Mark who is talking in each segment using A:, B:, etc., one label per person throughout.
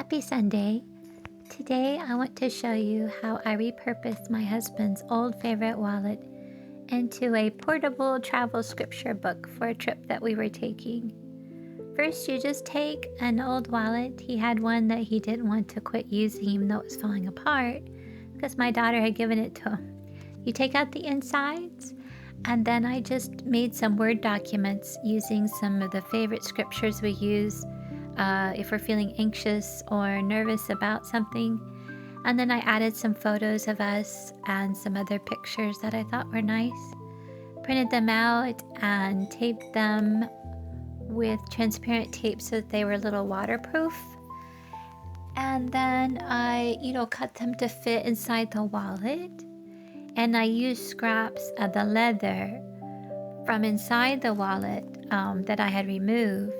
A: Happy Sunday. Today I want to show you how I repurposed my husband's old favorite wallet into a portable travel scripture book for a trip that we were taking. First, you just take an old wallet. He had one that he didn't want to quit using even though it was falling apart because my daughter had given it to him. You take out the insides, and then I just made some Word documents using some of the favorite scriptures we use if we're feeling anxious or nervous about something. And then I added some photos of us and some other pictures that I thought were nice. Printed them out and taped them with transparent tape so that they were a little waterproof. And then I, cut them to fit inside the wallet. And I used scraps of the leather from inside the wallet that I had removed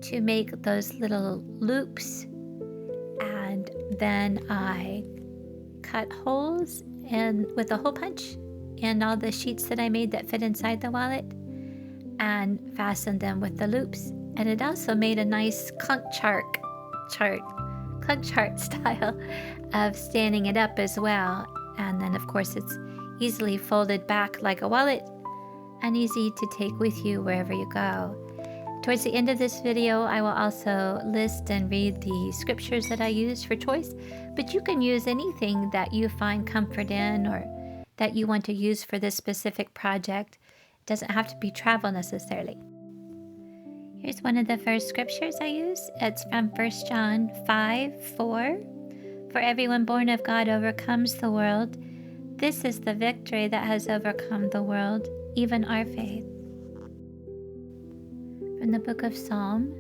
A: to make those little loops. And then I cut holes with a hole punch in all the sheets that I made that fit inside the wallet and fastened them with the loops. And it also made a nice clunk chart style of standing it up as well. And then of course it's easily folded back like a wallet and easy to take with you wherever you go. Towards the end of this video, I will also list and read the scriptures that I used for choice, but you can use anything that you find comfort in or that you want to use for this specific project. It doesn't have to be travel necessarily. Here's one of the first scriptures I use. It's from 1 John 5:4. For everyone born of God overcomes the world. This is the victory that has overcome the world, even our faith. From the book of Psalm,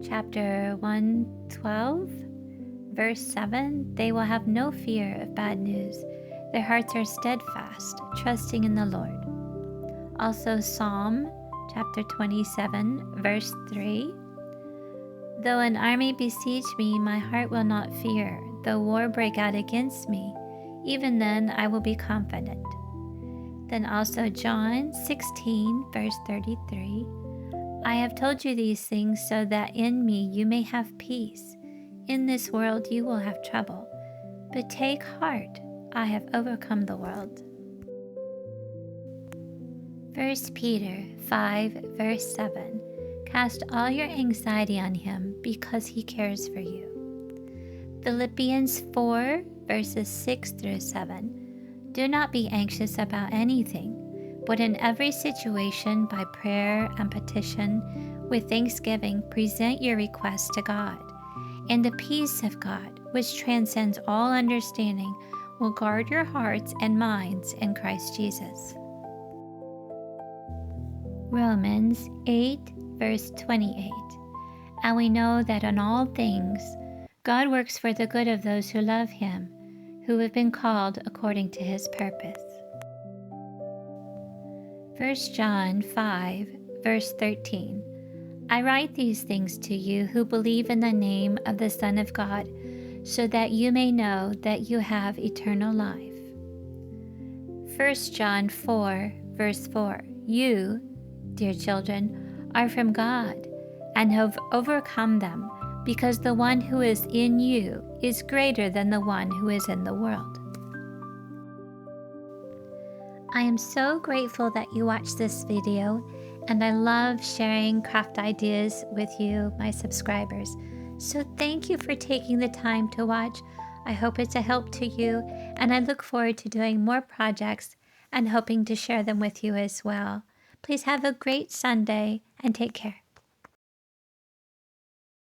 A: chapter 112, verse 7, they will have no fear of bad news. Their hearts are steadfast, trusting in the Lord. Also Psalm, chapter 27, verse 3, though an army besiege me, my heart will not fear. Though war break out against me, even then I will be confident. Then also John 16, verse 33, I have told you these things so that in me you may have peace. In this world you will have trouble, but take heart, I have overcome the world. 1 Peter 5, verse 7, cast all your anxiety on him because he cares for you. Philippians 4, verses 6 through 7, do not be anxious about anything, but in every situation, by prayer and petition, with thanksgiving, present your requests to God. And the peace of God, which transcends all understanding, will guard your hearts and minds in Christ Jesus. Romans 8, verse 28. And we know that in all things, God works for the good of those who love him, who have been called according to his purpose. 1 John 5, verse 13. I write these things to you who believe in the name of the Son of God, so that you may know that you have eternal life. 1 John 4, verse 4. You, dear children, are from God and have overcome them, because the one who is in you is greater than the one who is in the world. I am so grateful that you watched this video, and I love sharing craft ideas with you, my subscribers. So thank you for taking the time to watch. I hope it's a help to you, and I look forward to doing more projects and hoping to share them with you as well. Please have a great Sunday and take care.